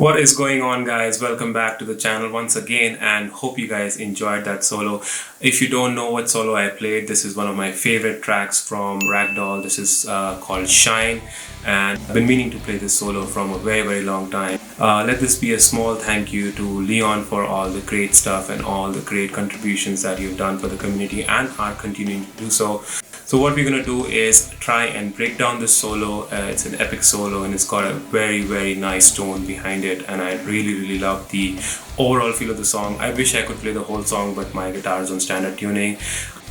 What is going on, guys? Welcome back to the channel once again and hope you guys enjoyed that solo. If you don't know what solo I played, this is one of my favorite tracks from Ragdoll. This is called Shine, and I've been meaning to play this solo from a very long time. Let this be a small thank you to Leon for all the great stuff and all the great contributions that you've done for the community and are continuing to do so. So what we're going to do is try and break down this solo. It's an epic solo and it's got a very nice tone behind it, and I really love the overall feel of the song. I wish I could play the whole song, but my guitar is on standard tuning.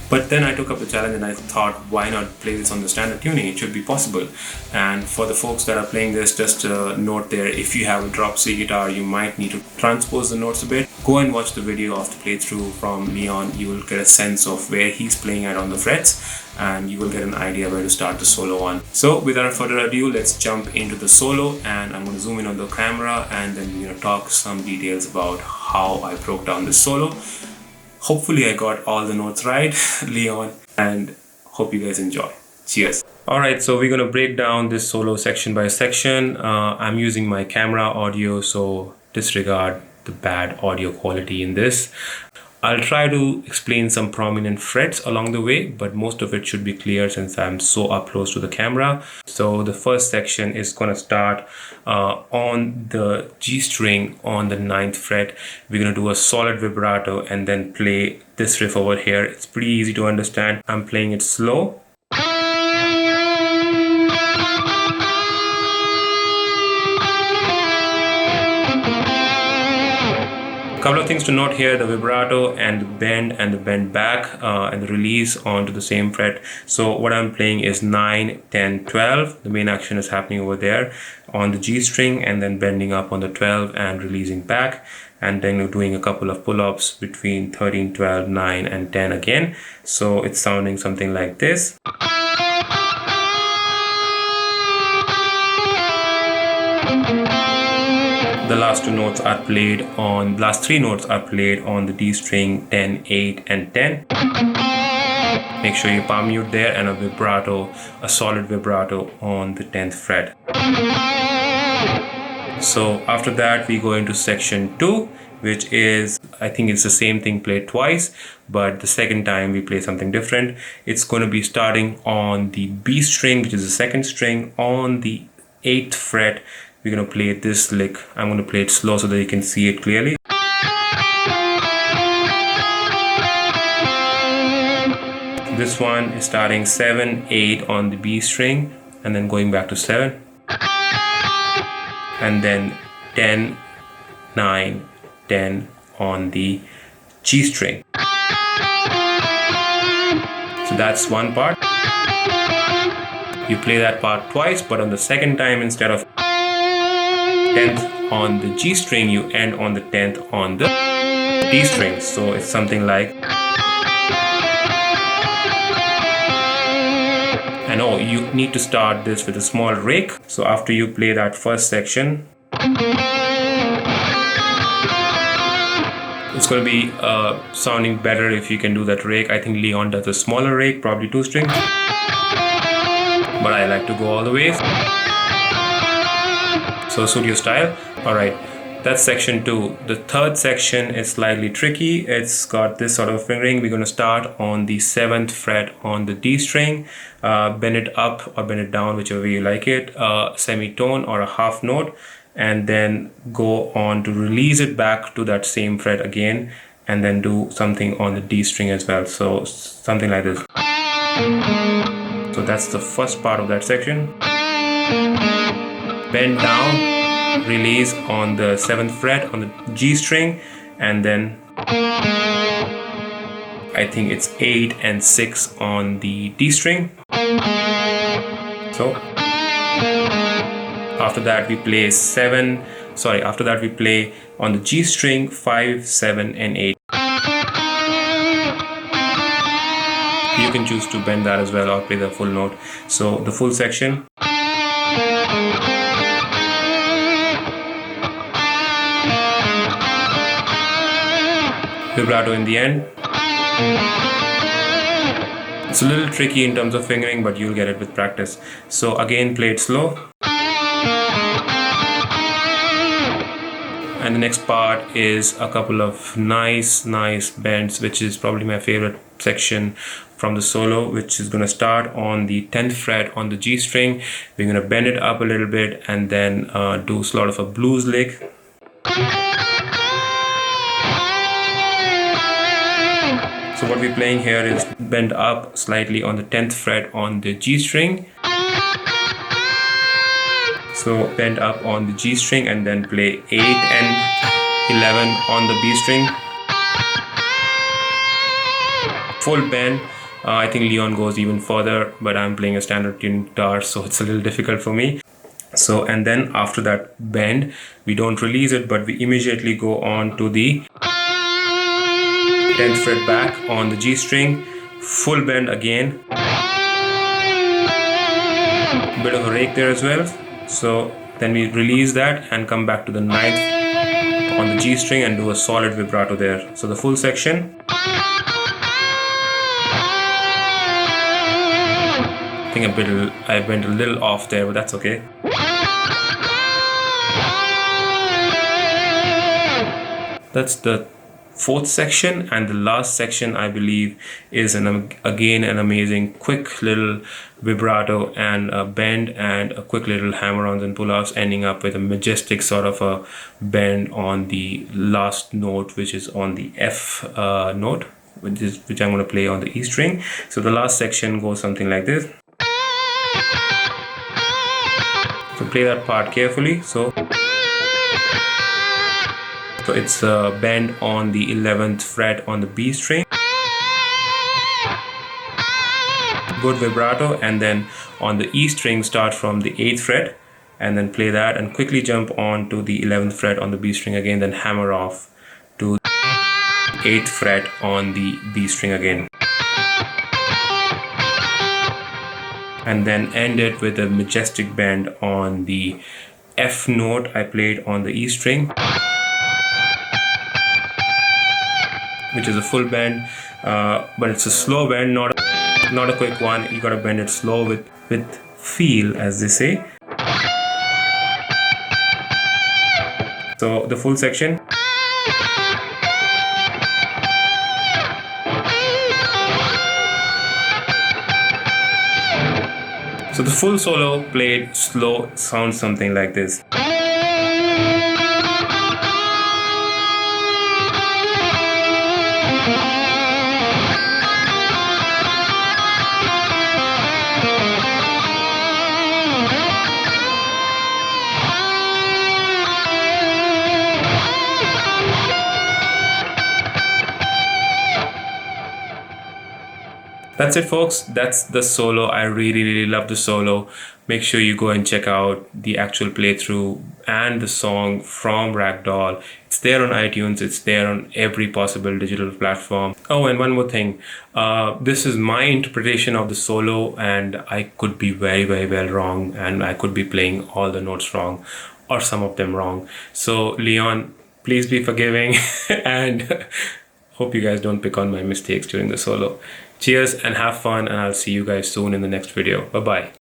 But then I took up the challenge and I thought, why not play this on the standard tuning? It should be possible. And for the folks that are playing this, just a note there, if you have a drop C guitar, you might need to transpose the notes a bit. Go and watch the video of the playthrough from Leon. You will get a sense of where he's playing at on the frets, and you will get an idea where to start the solo on. So without further ado, let's jump into the solo, and I'm going to zoom in on the camera and then we're going to talk some details about how I broke down this solo. Hopefully I got all the notes right, Leon, and hope you guys enjoy. Cheers. Alright, so we're going to break down this solo section by section. I'm using my camera audio, so disregard the bad audio quality in this. I'll try to explain some prominent frets along the way, but most of it should be clear since I'm so up close to the camera. So the first section is going to start on the G string on the 9th fret. We're going to do a solid vibrato and then play this riff over here. It's pretty easy to understand. I'm playing it slow. Couple of things to note here: the vibrato and the bend back and the release onto the same fret. So what I'm playing is 9, 10, 12. The main action is happening over there on the G string, and then bending up on the 12 and releasing back, and then doing a couple of pull-ups between 13, 12, 9 and 10 again. So it's sounding something like this. The last three notes are played on the D string 10, 8 and 10. Make sure you palm mute there, and a solid vibrato on the 10th fret. So after that we go into section 2, which is, I think it's the same thing played twice, but the second time we play something different. It's going to be starting on the B string, which is the 2nd string on the 8th fret. We're going to play this lick. I'm going to play it slow so that you can see it clearly. This one is starting 7, 8 on the B string and then going back to 7. And then 10, 9, 10 on the G string. So that's one part. You play that part twice, but on the second time, instead of 10th on the G string, you end on the 10th on the D string. So it's something like, and oh, you need to start this with a small rake. So after you play that first section, it's going to be sounding better if you can do that rake. I think Leon does a smaller rake, probably 2 strings, but I like to go all the way. So suit your style. Alright, that's section 2. The third section is slightly tricky. It's got this sort of fingering. We're going to start on the 7th fret on the D string, bend it up or bend it down, whichever way you like it, semitone or a half note, and then go on to release it back to that same fret again, and then do something on the D string as well. So something like this. So that's the first part of that section. Bend down, release on the 7th fret on the G string, and then I think it's 8 and 6 on the D string. So after that we play on the G string 5, 7 and 8. You can choose to bend that as well or play the full note. So the full section. Vibrato in the end. It's a little tricky in terms of fingering, but you'll get it with practice. So again, play it slow. And the next part is a couple of nice bends, which is probably my favorite section from the solo, which is going to start on the 10th fret on the G string. We're going to bend it up a little bit and then do sort of a blues lick. So what we're playing here is bend up slightly on the 10th fret on the G string. So bend up on the G string and then play 8 and 11 on the B string. Full bend. I think Leon goes even further, but I'm playing a standard tuned guitar, so it's a little difficult for me. So, and then after that bend, we don't release it, but we immediately go on to the 10th fret back on the G string, full bend again, bit of a rake there as well. So then we release that and come back to the 9th on the G string and do a solid vibrato there. So the full section. I think I went a little off there, but that's okay. That's the 4th section, and the last section I believe is again an amazing quick little vibrato and a bend and a quick little hammer-ons and pull-offs, ending up with a majestic sort of a bend on the last note, which is on the F note, which I'm going to play on the E string. So the last section goes something like this. So play that part carefully. So it's a bend on the 11th fret on the B string, good vibrato, and then on the E string start from the 8th fret and then play that and quickly jump on to the 11th fret on the B string again, then hammer off to the 8th fret on the B string again, and then end it with a majestic bend on the F note I played on the E string, which is a full bend, but it's a slow bend, not a quick one. You gotta bend it slow with feel, as they say. So the full section. So the full solo played slow sounds something like this. That's it, folks. That's the solo. I really love the solo. Make sure you go and check out the actual playthrough and the song from Ragdoll. It's there on iTunes. It's there on every possible digital platform. Oh, and one more thing. This is my interpretation of the solo, and I could be very well wrong, and I could be playing all the notes wrong or some of them wrong. So Leon, please be forgiving and hope you guys don't pick on my mistakes during the solo. Cheers and have fun, and I'll see you guys soon in the next video. Bye bye.